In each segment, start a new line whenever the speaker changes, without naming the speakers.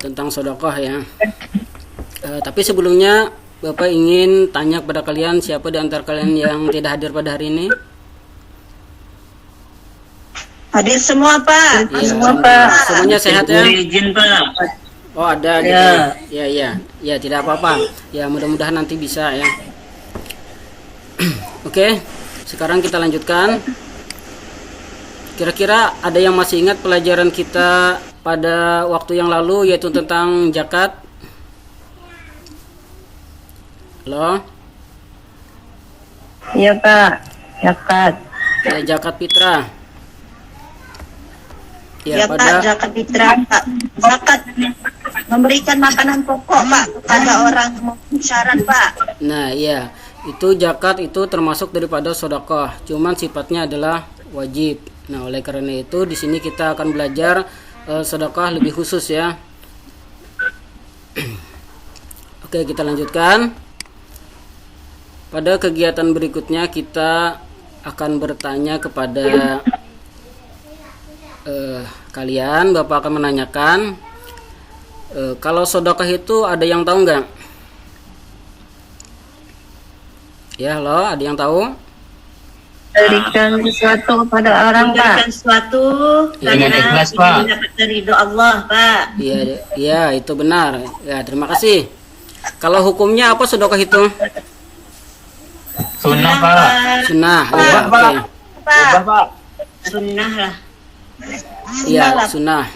tentang sedekah ya. Tapi sebelumnya Bapak ingin tanya kepada kalian, siapa di antara kalian yang tidak hadir pada hari ini?
Hadir semua, Pak.
Ya,
Semua, Pak.
semuanya sehat ya?
Izin, Pak.
Oh, ada gitu. Ya, tidak apa-apa. Ya, mudah-mudahan nanti bisa ya. Oke, sekarang kita lanjutkan. Kira-kira ada yang masih ingat pelajaran kita pada waktu yang lalu, yaitu tentang zakat? Halo?
Iya, Pak. Zakat.
Ya, zakat fitrah.
Ya, Pak, zakat fitrah, Pak. Zakat memberikan makanan pokok, Pak, kepada orang syarat, Pak.
Nah, iya. Itu zakat itu termasuk daripada sedekah, cuman sifatnya adalah wajib. Nah, oleh karena itu di sini kita akan belajar sedekah lebih khusus ya. Oke, kita lanjutkan. Pada kegiatan berikutnya kita akan bertanya kepada kalian. Bapak akan menanyakan, kalau sedekah itu ada yang tahu nggak? Ya, halo, ada yang tahu?
Berikan sesuatu kepada orang, Pak.
Berikan sesuatu
Dengan ikhlas, Pak.
Dapat ridho Allah, Pak.
Iya, itu benar. Ya, terima kasih. Kalau hukumnya apa sedekah itu?
Sunnah, Pak.
Sunnah. Ya, oke.
Pak.
Sunnah lah.
Iya, sunnah.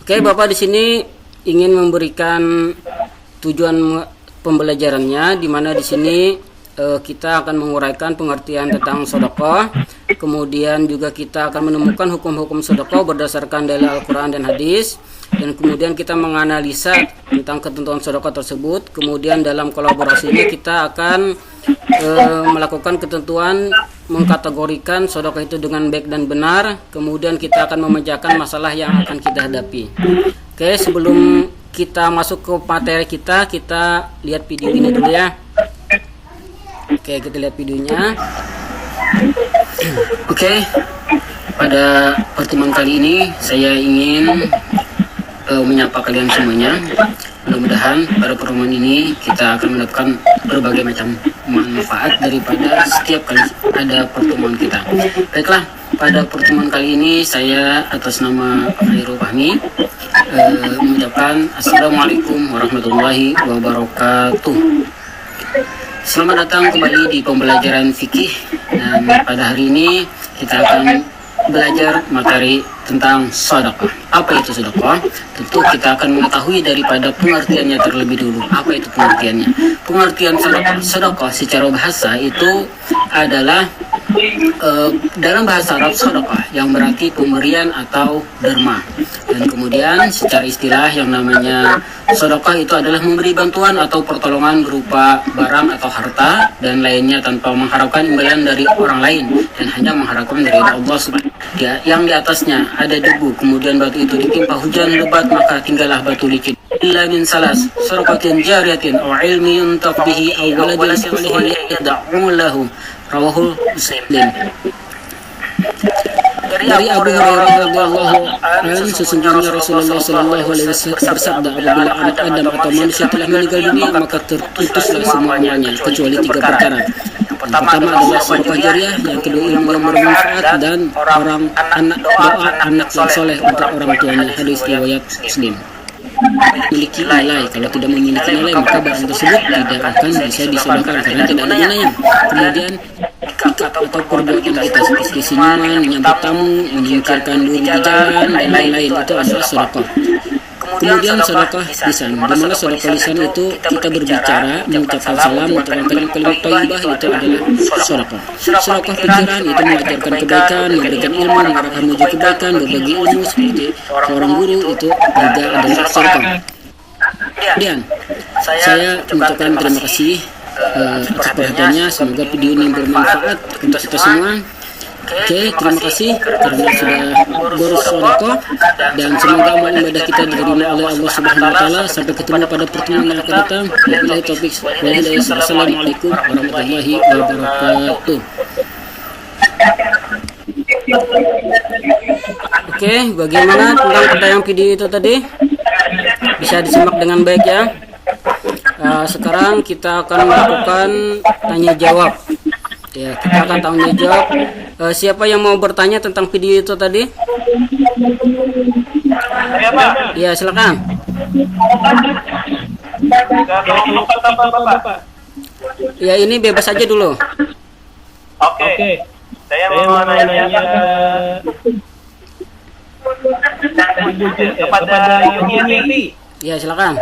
Oke, Bapak di sini ingin memberikan tujuan pembelajarannya, di mana di sini kita akan menguraikan pengertian tentang sedekah. Kemudian juga kita akan menemukan hukum-hukum sedekah berdasarkan dalil Al-Quran dan hadis. Dan kemudian kita menganalisa tentang ketentuan sedekah tersebut. Kemudian dalam kolaborasinya kita akan melakukan ketentuan, mengkategorikan sedekah itu dengan baik dan benar. Kemudian kita akan memecahkan masalah yang akan kita hadapi. Oke, sebelum kita masuk ke materi kita lihat video ini dulu ya. Oke, kita lihat videonya. Oke, pada pertemuan kali ini saya ingin menyapa kalian semuanya. Mudah-mudahan pada pertemuan ini kita akan mendapatkan berbagai macam manfaat daripada setiap kali ada pertemuan kita. Baiklah, pada pertemuan kali ini saya atas nama Khairul Fahmi mengucapkan Assalamualaikum warahmatullahi wabarakatuh. Selamat datang kembali di pembelajaran fikih, dan pada hari ini kita akan belajar materi tentang sedekah. Apa itu sedekah? Tentu kita akan mengetahui daripada pengertiannya terlebih dulu. Apa itu pengertiannya? Pengertian sedekah secara bahasa itu adalah dalam bahasa Arab sedekah yang berarti pemberian atau derma. Dan kemudian secara istilah yang namanya sedekah itu adalah memberi bantuan atau pertolongan berupa barang atau harta dan lainnya tanpa mengharapkan imbalan dari orang lain dan hanya mengharapkan dari Allah Subhanahu. Yang di atasnya ada debu, kemudian batu itu ditimpa hujan lebat, maka tinggallah batu licin. Illa min salas, sadaqatin jariyatin aw ilmin yuntaq bihi aw waladin salihin yad'u lahu. Rawahul Muslim. Dari Abu Hurairah radhiyallahu anhu, sesungguhnya Rasulullah sallallahu alaihi wasallam bersabda, apabila anak Adam atau manusia telah meninggal dunia, maka terputuslah semuanya kecuali 3 perkara. Yang pertama adalah sedekah jariah, yang kedua ilmu yang bermanfaat, dan doa anak yang soleh untuk orang tuanya. Hadis riwayat Muslim. Memiliki nilai, kalau tidak memiliki nilai maka barang tersebut tidak akan bisa disedekahkan karena tidak ada nilainya. Kemudian ikat atau perbuatan kita seperti senyuman, menyambut tamu, menyingkirkan duri di jalan, dan lain-lain itu adalah sedekah. Kemudian sedekah lisan, di mana sedekah lisan itu kita berbicara, mengucapkan salam, mengucapkan kalimat thayyibah, itu adalah sedekah. Sedekah pikiran itu mengajarkan kebaikan, memberikan ilmu, mengarahkan menuju kebaikan, berbagi ilmu seperti seorang guru, itu juga adalah sedekah. Kemudian saya mengucapkan terima kasih atas perhatiannya. Semoga video ini bermanfaat untuk kita semua. Oke, terima kasih karena sudah bersedekah, dan semoga amal ibadah kita diterima oleh Allah Subhanahu wa taala. Sampai ketemu pada pertemuan yang akan datang. Wabillahi taufiq wal hidayah. Assalamualaikum warahmatullahi wabarakatuh. Oke, bagaimana tentang pertanyaan video itu tadi? Bisa disimak dengan baik ya. Sekarang kita akan melakukan tanya jawab. Ya, kita akan tanya jawab. Siapa yang mau bertanya tentang video itu tadi? Ya, silakan. Ya, ini bebas aja dulu.
Oke. Saya mau nanya kepada Yuni.
Ya, silakan.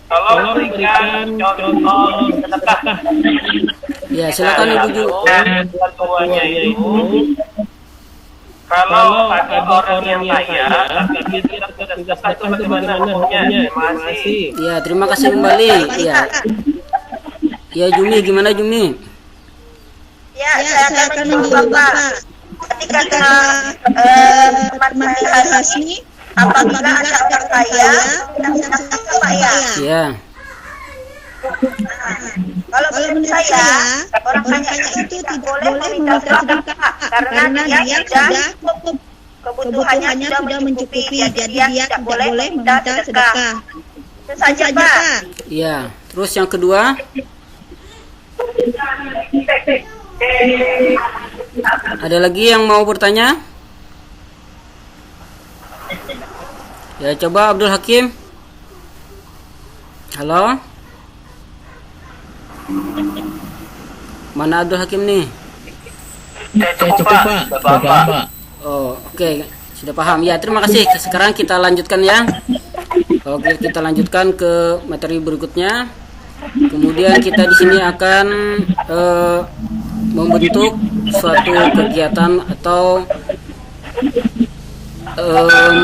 Tolong berikan contoh sedekah.
Ya, silakan Ibu Ju.
Tuanya itu kalau ada orang yang kaya, tapi dia tidak sedekah bagaimana hukumnya? Terima kasih.
Ya, terima kasih kembali. Ya. Ya, Jumi, gimana Jumi?
Ya, saya akan menjawab Bapak. Ketika teman saya Hasmi, apabila ada orang kaya, kita sedekah Pak ya.
Ya.
Kalau menurut saya, orang kaya itu tidak boleh meminta sedekah karena dia sudah cukup, kebutuhannya sudah mencukupi, jadi dia tidak boleh meminta sedekah. Itu saja Pak.
Ya, terus yang kedua? Ada lagi yang mau bertanya? Ya, coba Abdul Hakim. Halo? Mana Abdul Hakim nih?
Cukup Pak. Bapak.
Oh, oke. Sudah paham. Ya, terima kasih. Sekarang kita lanjutkan ya. Oke, kita lanjutkan ke materi berikutnya. Kemudian kita di sini akan membentuk suatu kegiatan atau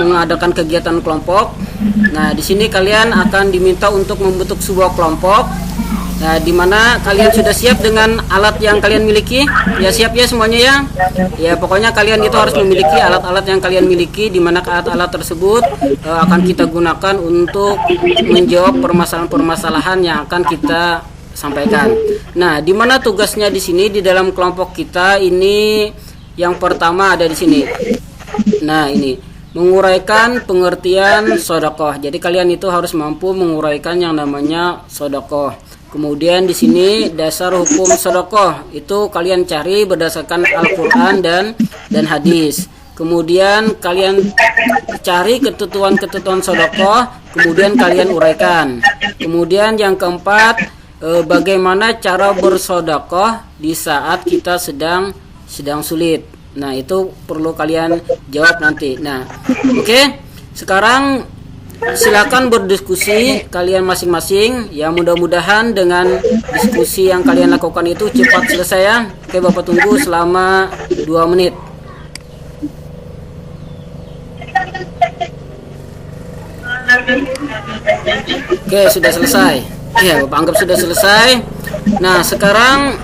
mengadakan kegiatan kelompok. Nah, di sini kalian akan diminta untuk membentuk sebuah kelompok. Nah, di mana kalian sudah siap dengan alat yang kalian miliki? Ya, siap ya semuanya ya. Ya, pokoknya kalian itu harus memiliki alat-alat yang kalian miliki, di mana alat-alat tersebut akan kita gunakan untuk menjawab permasalahan-permasalahan yang akan kita sampaikan. Nah, di mana tugasnya di sini di dalam kelompok kita ini yang pertama ada di sini. Nah, ini menguraikan pengertian sedekah. Jadi kalian itu harus mampu menguraikan yang namanya sedekah. Kemudian di sini dasar hukum sedekah itu kalian cari berdasarkan Al-Qur'an dan hadis. Kemudian kalian cari ketentuan-ketentuan sedekah, kemudian kalian uraikan. Kemudian yang keempat, bagaimana cara bersedekah di saat kita sedang sulit. Nah, itu perlu kalian jawab nanti. Nah, oke. Sekarang silakan berdiskusi kalian masing-masing. Ya, mudah-mudahan dengan diskusi yang kalian lakukan itu cepat selesai ya. Oke, Bapak tunggu selama 2 menit. Oke, sudah selesai. Ya, Bapak anggap sudah selesai. Nah, sekarang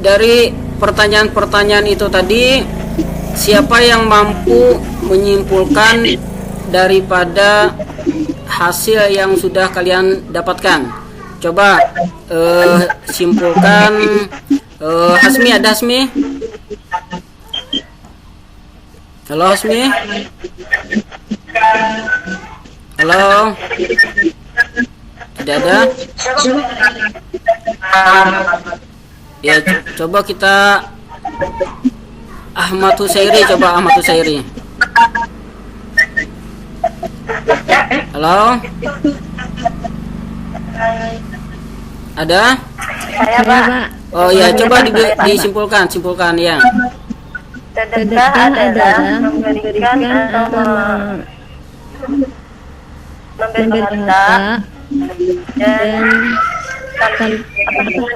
dari pertanyaan-pertanyaan itu tadi, siapa yang mampu menyimpulkan daripada hasil yang sudah kalian dapatkan? Coba simpulkan. Hasmi, ada Hasmi? Halo Hasmi? Halo? Tidak ada? Ya, coba kita Ahmad Husairi, coba Ahmad Husairi. Halo? Ada?
Saya Pak.
Oh ya, coba simpulkan ya.
Sedekah adalah memberikan atau memberi harta dan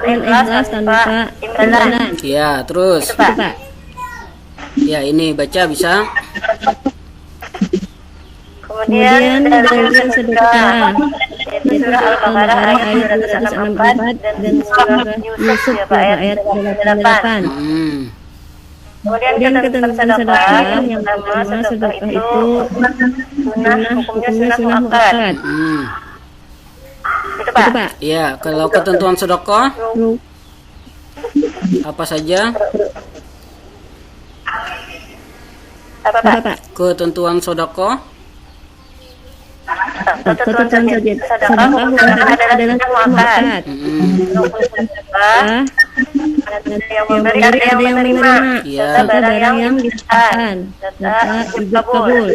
ikhlas tanpa imbalan.
Ya, terus.
Pak.
Ya, ini baca bisa.
Kemudian dalil sedekah yaitu surah Al-Baqarah ayat 264 dan surah Yusuf ayat 28. Kemudian ketentuan sedekah yang pertama, sedekah itu hukumnya sunnah muakkad. Itu Pak.
Ya, kalau ketentuan sedekah Apa saja
Apa Pak?
ketentuan sedekah?
Ketentuan sedekah hukumnya adalah muakat. Yang memberi ada yang menerima.
Iya.
Serta barang yang disahkan. Serta ijab kabul.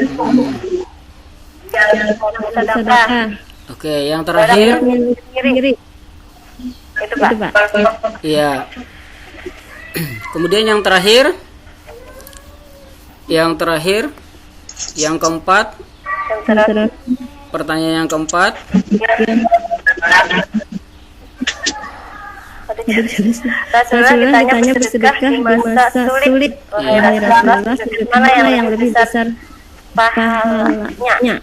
Sedekah.
Oke, yang terakhir.
Sendiri. Itu Pak.
Iya. Kemudian yang terakhir, yang keempat, pertanyaan yang keempat.
Rasulullah ditanya bersedekah di masa sulit. Wahai Rasulullah, sedekah mana yang lebih besar pahalanya?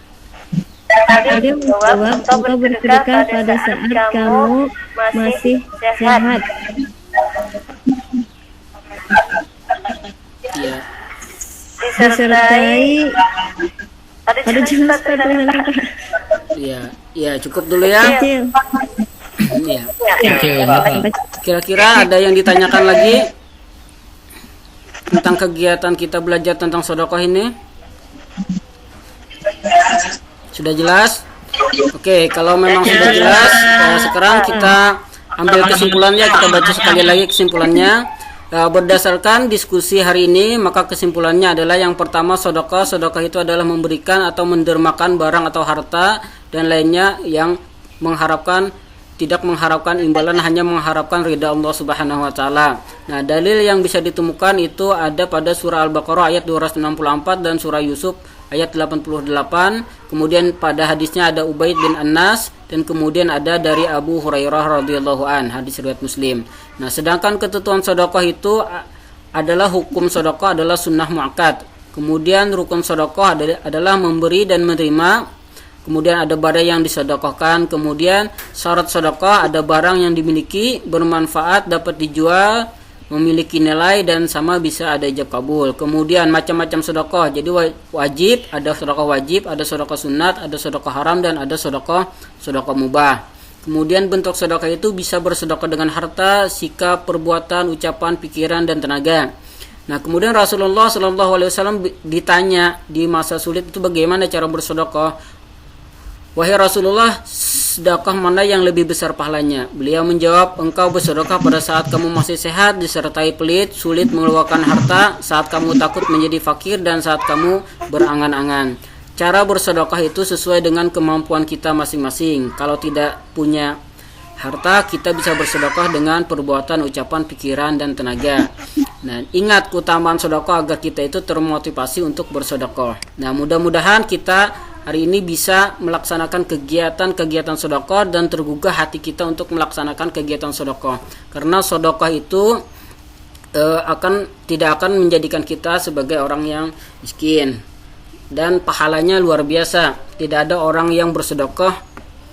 Dia menjawab, engkau bersedekah pada saat kamu masih sehat.
Iya.
Disertai ada jelas Pak.
Iya, cukup dulu ya.
Kecil.
Iya.
Kecil.
Kira-kira ada yang ditanyakan lagi tentang kegiatan kita belajar tentang sedekah ini? Sudah jelas? Oke, kalau memang sudah jelas, sekarang kita ambil kesimpulannya, kita baca sekali lagi kesimpulannya. Berdasarkan diskusi hari ini, maka kesimpulannya adalah yang pertama, sedekah itu adalah memberikan atau mendermakan barang atau harta dan lainnya yang tidak mengharapkan imbalan, hanya mengharapkan ridha Allah Subhanahu wa taala. Nah, dalil yang bisa ditemukan itu ada pada surah Al-Baqarah ayat 264 dan surah Yusuf ayat 88. Kemudian pada hadisnya ada Ubaid bin Anas dan kemudian ada dari Abu Hurairah radhiyallahu an, hadis riwayat Muslim. Nah, sedangkan ketentuan sedekah itu adalah hukum sedekah adalah sunnah muakkad. Kemudian rukun sedekah adalah memberi dan menerima. Kemudian ada barang yang disedekahkan. Kemudian syarat sedekah ada barang yang dimiliki, bermanfaat, dapat dijual, memiliki nilai dan sama bisa ada ijab kabul. Kemudian macam-macam sedekah. Jadi wajib, ada sedekah wajib, ada sedekah sunat, ada sedekah haram dan ada sedekah mubah. Kemudian bentuk sedekah itu bisa bersedekah dengan harta, sikap, perbuatan, ucapan, pikiran dan tenaga. Nah, kemudian Rasulullah SAW ditanya di masa sulit itu bagaimana cara bersedekah. Wahai Rasulullah, sedekah mana yang lebih besar pahalanya? Beliau menjawab, engkau bersedekah pada saat kamu masih sehat, disertai pelit, sulit mengeluarkan harta, saat kamu takut menjadi fakir, dan saat kamu berangan-angan. Cara bersedekah itu sesuai dengan kemampuan kita masing-masing. Kalau tidak punya harta, kita bisa bersedekah dengan perbuatan, ucapan, pikiran, dan tenaga. Nah, ingat keutamaan sedekah agar kita itu termotivasi untuk bersedekah. Nah, mudah-mudahan kita hari ini bisa melaksanakan kegiatan sedekah dan tergugah hati kita untuk melaksanakan kegiatan sedekah. Karena sedekah itu tidak akan menjadikan kita sebagai orang yang miskin. Dan pahalanya luar biasa. Tidak ada orang yang bersedekah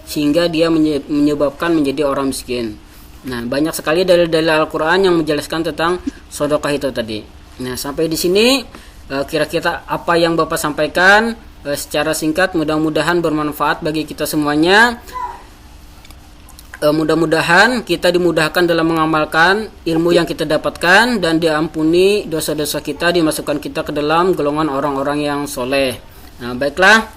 sehingga dia menyebabkan menjadi orang miskin. Nah, banyak sekali dalil-dalil Al-Qur'an yang menjelaskan tentang sedekah itu tadi. Nah, sampai di sini kira-kira apa yang Bapak sampaikan secara singkat mudah-mudahan bermanfaat bagi kita semuanya. Mudah-mudahan kita dimudahkan dalam mengamalkan ilmu yang kita dapatkan dan diampuni dosa-dosa kita, dimasukkan kita ke dalam golongan orang-orang yang soleh. Nah, baiklah,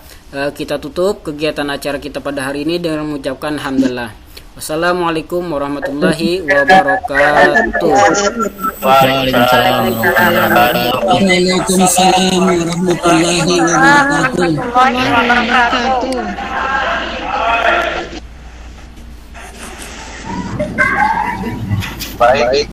kita tutup kegiatan acara kita pada hari ini dengan mengucapkan alhamdulillah. Wassalamualaikum warahmatullahi wabarakatuh.
Waalaikumsalam warahmatullahi wabarakatuh.
Waalaikumsalam warahmatullahi wabarakatuh.
Baik.